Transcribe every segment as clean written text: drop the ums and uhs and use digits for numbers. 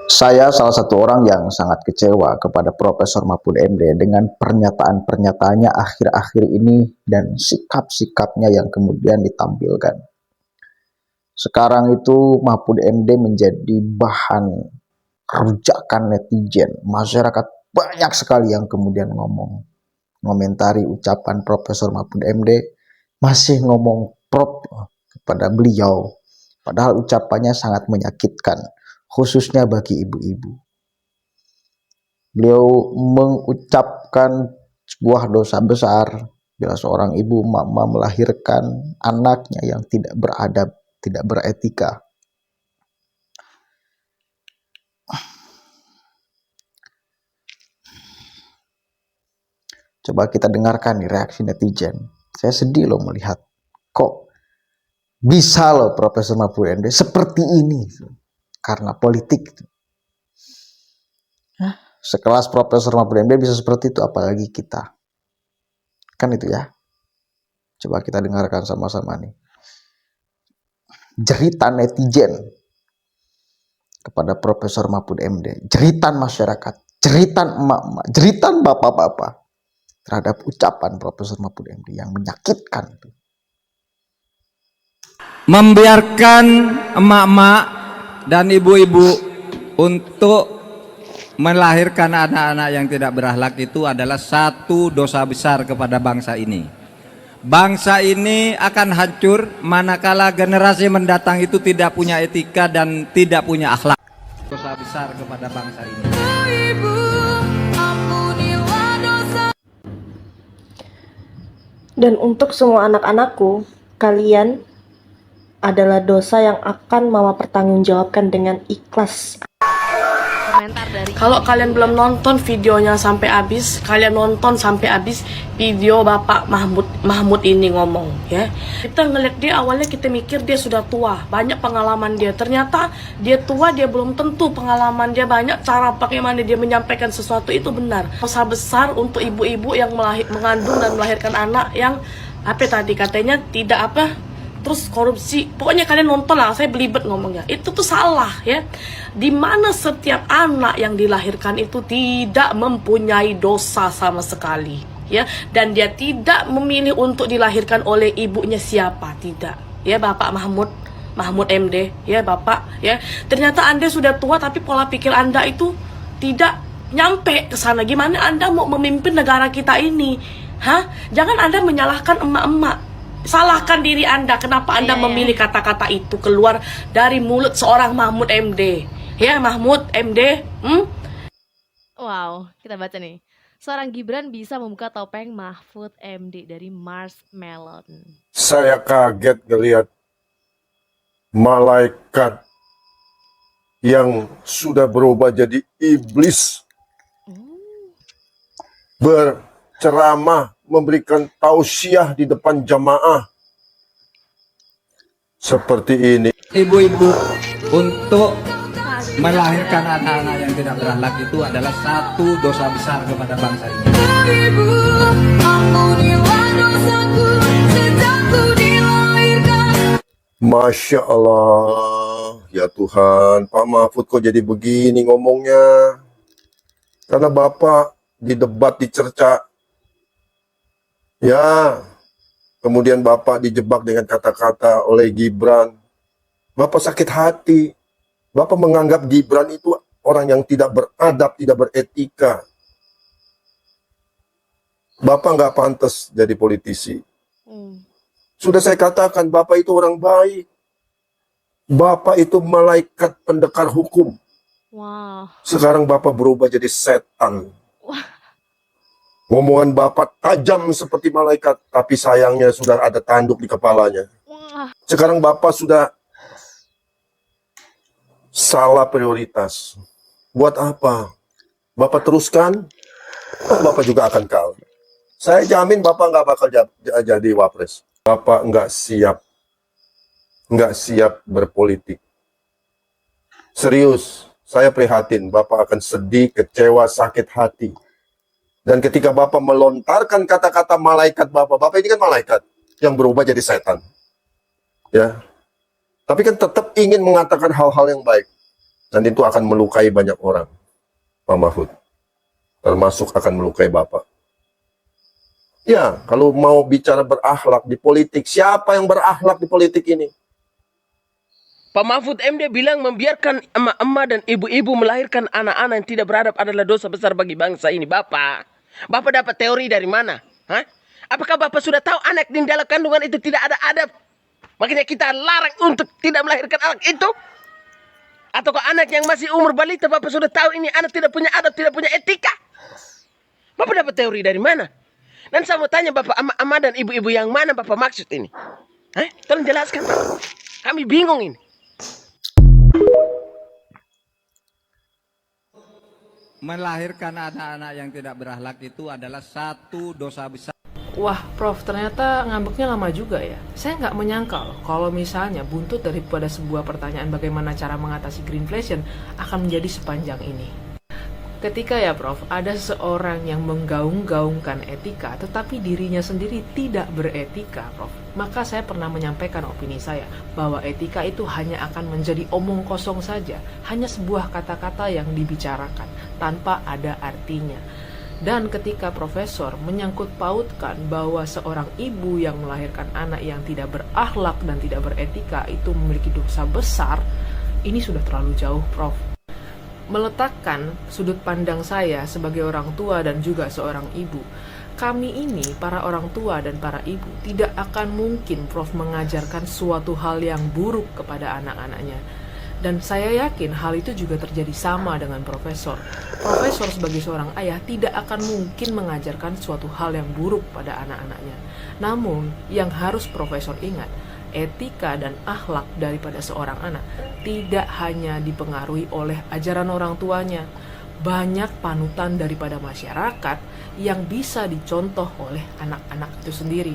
Saya salah satu orang yang sangat kecewa kepada Profesor Mahfud MD dengan pernyataan-pernyataannya akhir-akhir ini dan sikap-sikapnya yang kemudian ditampilkan. Sekarang itu Mahfud MD menjadi bahan rujakan netizen. Masyarakat banyak sekali yang kemudian ngomentari ucapan Profesor Mahfud MD, masih ngomong prop kepada beliau. Padahal ucapannya sangat menyakitkan, khususnya bagi ibu-ibu. Beliau mengucapkan sebuah dosa besar bila seorang ibu mama melahirkan anaknya yang tidak beradab, tidak beretika. Coba kita dengarkan nih reaksi netizen. Saya sedih loh melihat kok bisa loh Profesor Mahfud MD seperti ini karena politik. Sekelas Profesor Mahfud MD bisa seperti itu, apalagi kita. Kan itu ya. Coba kita dengarkan sama-sama nih. Jeritan netizen kepada Profesor Mahfud MD, jeritan masyarakat, jeritan emak-emak, jeritan bapak-bapak terhadap ucapan Profesor Mahfud MD yang menyakitkan. Membiarkan emak-emak dan ibu-ibu untuk melahirkan anak-anak yang tidak berakhlak itu adalah satu dosa besar kepada bangsa ini. Bangsa ini akan hancur manakala generasi mendatang itu tidak punya etika dan tidak punya akhlak. Dosa besar kepada bangsa ini. Dan untuk semua anak-anakku, kalian adalah dosa yang akan Mama pertanggungjawabkan dengan ikhlas. Kalau kalian belum nonton videonya sampai habis, kalian nonton sampai habis video Bapak Mahmud ini ngomong ya. Kita ngeliat dia awalnya kita mikir dia sudah tua, banyak pengalaman dia. Ternyata dia tua, dia belum tentu pengalaman dia banyak, cara bagaimana dia menyampaikan sesuatu itu benar. Dosa besar untuk ibu-ibu yang mengandung dan melahirkan anak yang tadi katanya tidak terus korupsi. Pokoknya kalian nonton lah, saya belibet ngomongnya. Itu tuh salah ya. Dimana setiap anak yang dilahirkan itu tidak mempunyai dosa sama sekali ya, dan dia tidak memilih untuk dilahirkan oleh ibunya siapa, tidak ya. Bapak Mahmud MD ya, Bapak ya, ternyata Anda sudah tua tapi pola pikir Anda itu tidak nyampe ke sana. Gimana Anda mau memimpin negara kita ini? Jangan Anda menyalahkan emak-emak, salahkan diri Anda. Kenapa Anda memilih kata-kata itu keluar dari mulut seorang Mahmud MD? Ya, Mahmud MD. Wow, kita baca nih. Seorang Gibran bisa membuka topeng Mahfud MD dari Marshmallow. Saya kaget ngelihat malaikat yang sudah berubah jadi iblis berceramah, memberikan tausiah di depan jamaah seperti ini. Ibu-ibu untuk melahirkan anak-anak yang tidak berakhlak itu adalah satu dosa besar kepada bangsa ini. Masya Allah, ya Tuhan, Pak Mahfud kok jadi begini ngomongnya? Karena Bapak di debat dicerca, ya, kemudian Bapak dijebak dengan kata-kata oleh Gibran. Bapak sakit hati. Bapak menganggap Gibran itu orang yang tidak beradab, tidak beretika. Bapak nggak pantas jadi politisi. Sudah saya katakan, Bapak itu orang baik. Bapak itu malaikat pendekar hukum. Wow. Sekarang Bapak berubah jadi setan. Ngomongan Bapak tajam seperti malaikat, tapi sayangnya sudah ada tanduk di kepalanya. Sekarang Bapak sudah salah prioritas. Buat apa? Bapak teruskan, Bapak juga akan kalah. Saya jamin Bapak nggak bakal jadi wapres. Bapak nggak siap berpolitik. Serius, saya prihatin. Bapak akan sedih, kecewa, sakit hati. Dan ketika Bapak melontarkan kata-kata malaikat Bapak ini kan malaikat yang berubah jadi setan. Ya. Tapi kan tetap ingin mengatakan hal-hal yang baik. Dan itu akan melukai banyak orang, Pak Mahfud. Termasuk akan melukai Bapak. Ya, kalau mau bicara berakhlak di politik, siapa yang berakhlak di politik ini? Pak Mahfud MD bilang membiarkan emak-emak dan ibu-ibu melahirkan anak-anak yang tidak beradab adalah dosa besar bagi bangsa ini, Bapak. Bapak dapat teori dari mana? Hah? Apakah Bapak sudah tahu anak di dalam kandungan itu tidak ada adab? Makanya kita larang untuk tidak melahirkan anak itu? Ataukah anak yang masih umur balita Bapak sudah tahu ini anak tidak punya adab, tidak punya etika? Bapak dapat teori dari mana? Dan saya mau tanya Bapak, emak-emak dan ibu-ibu yang mana Bapak maksud ini? Hah? Tolong jelaskan, Pak. Kami bingung ini. Melahirkan anak-anak yang tidak berakhlak itu adalah satu dosa besar. Wah, Prof, ternyata ngambeknya lama juga ya. Saya nggak menyangka loh, kalau misalnya buntut daripada sebuah pertanyaan bagaimana cara mengatasi greenflation akan menjadi sepanjang ini. Ketika ya Prof, ada seseorang yang menggaung-gaungkan etika tetapi dirinya sendiri tidak beretika Prof, maka saya pernah menyampaikan opini saya bahwa etika itu hanya akan menjadi omong kosong saja, hanya sebuah kata-kata yang dibicarakan tanpa ada artinya. Dan ketika profesor menyangkut pautkan bahwa seorang ibu yang melahirkan anak yang tidak berakhlak dan tidak beretika itu memiliki dosa besar, ini sudah terlalu jauh Prof. Meletakkan sudut pandang saya sebagai orang tua dan juga seorang ibu, kami ini para orang tua dan para ibu tidak akan mungkin Prof mengajarkan suatu hal yang buruk kepada anak-anaknya. Dan saya yakin hal itu juga terjadi sama dengan profesor. Profesor sebagai seorang ayah tidak akan mungkin mengajarkan suatu hal yang buruk pada anak-anaknya. Namun yang harus profesor ingat, etika dan akhlak daripada seorang anak tidak hanya dipengaruhi oleh ajaran orang tuanya. Banyak panutan daripada masyarakat yang bisa dicontoh oleh anak-anak itu sendiri.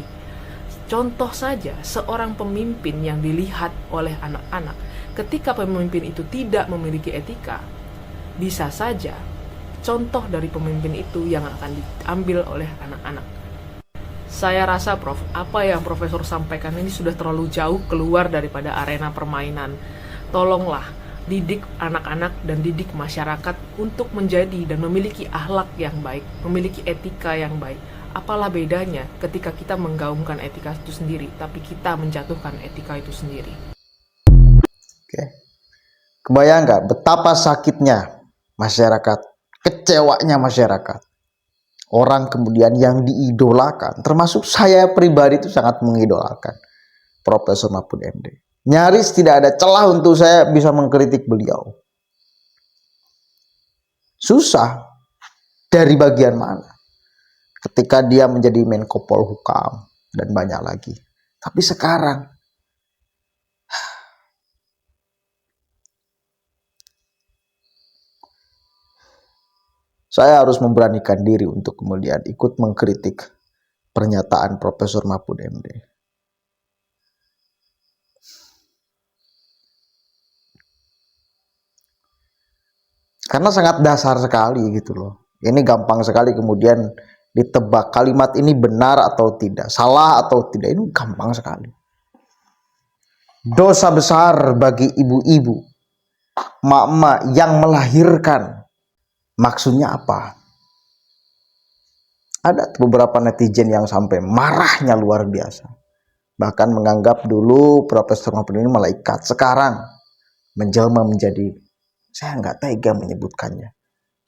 Contoh saja seorang pemimpin yang dilihat oleh anak-anak. Ketika pemimpin itu tidak memiliki etika, bisa saja contoh dari pemimpin itu yang akan diambil oleh anak-anak. Saya rasa Prof, apa yang Profesor sampaikan ini sudah terlalu jauh keluar daripada arena permainan. Tolonglah didik anak-anak dan didik masyarakat untuk menjadi dan memiliki akhlak yang baik, memiliki etika yang baik. Apalah bedanya ketika kita menggaungkan etika itu sendiri, tapi kita menjatuhkan etika itu sendiri. Oke. Kebayang nggak betapa sakitnya masyarakat, kecewanya masyarakat. Orang kemudian yang diidolakan, termasuk saya pribadi itu sangat mengidolakan Profesor Mahfud MD. Nyaris tidak ada celah untuk saya bisa mengkritik beliau. Susah dari bagian mana? Ketika dia menjadi Menko Polhukam dan banyak lagi. Tapi sekarang saya harus memberanikan diri untuk kemudian ikut mengkritik pernyataan Profesor Mahfud MD. Karena sangat dasar sekali gitu loh. Ini gampang sekali kemudian ditebak kalimat ini benar atau tidak, salah atau tidak, ini gampang sekali. Dosa besar bagi ibu-ibu, mak-mak yang melahirkan. Maksudnya apa? Ada beberapa netizen yang sampai marahnya luar biasa. Bahkan menganggap dulu Profesor Mahfud ini malaikat. Sekarang menjelma menjadi, saya nggak tega menyebutkannya.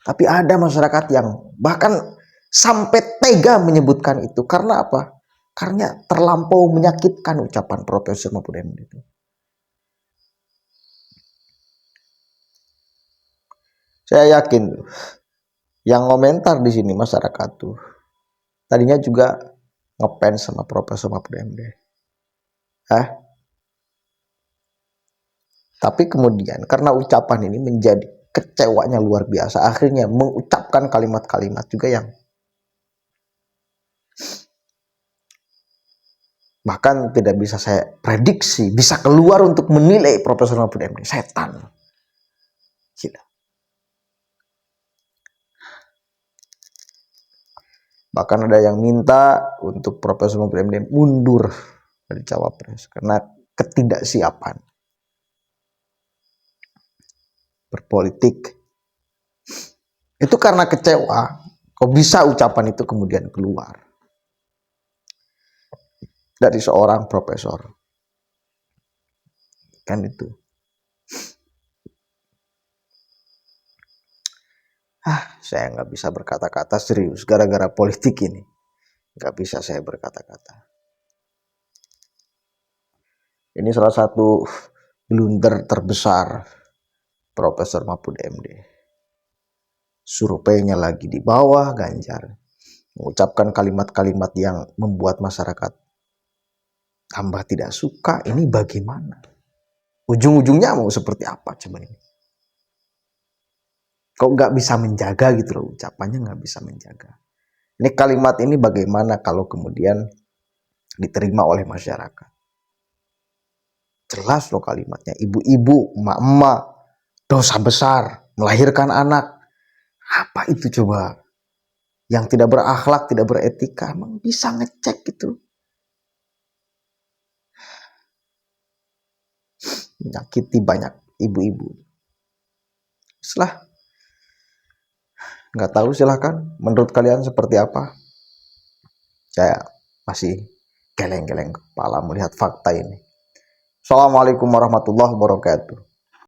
Tapi ada masyarakat yang bahkan sampai tega menyebutkan itu. Karena apa? Karena terlampau menyakitkan ucapan Profesor Mahfud MD itu. Saya yakin yang komentar di sini masyarakat tuh tadinya juga ngefans sama Profesor Mahfud MD. Tapi kemudian karena ucapan ini menjadi kecewanya luar biasa, akhirnya mengucapkan kalimat-kalimat juga yang bahkan tidak bisa saya prediksi bisa keluar untuk menilai Profesor Mahfud MD. Setan. Gila. Bahkan ada yang minta untuk Profesor Mahfud MD mundur dari cawapres karena ketidaksiapan. berpolitik. Itu karena kecewa, kok bisa ucapan itu kemudian keluar dari seorang profesor. Kan itu. Saya nggak bisa berkata-kata serius gara-gara politik ini. Nggak bisa saya berkata-kata. Ini salah satu blunder terbesar Profesor Mahfud MD. Surveinya lagi di bawah Ganjar. Mengucapkan kalimat-kalimat yang membuat masyarakat tambah tidak suka. Ini bagaimana? Ujung-ujungnya mau seperti apa coba ini? Kok nggak bisa menjaga gitu loh, ucapannya nggak bisa menjaga. Ini kalimat ini bagaimana kalau kemudian diterima oleh masyarakat? Jelas loh kalimatnya, ibu-ibu, emak-emak, dosa besar, melahirkan anak. Apa itu coba? Yang tidak berakhlak, tidak beretika, emang bisa ngecek gitu. Menyakiti banyak ibu-ibu. Setelah nggak tahu, silahkan. Menurut kalian seperti apa? Saya masih geleng-geleng kepala melihat fakta ini. Assalamualaikum warahmatullahi wabarakatuh.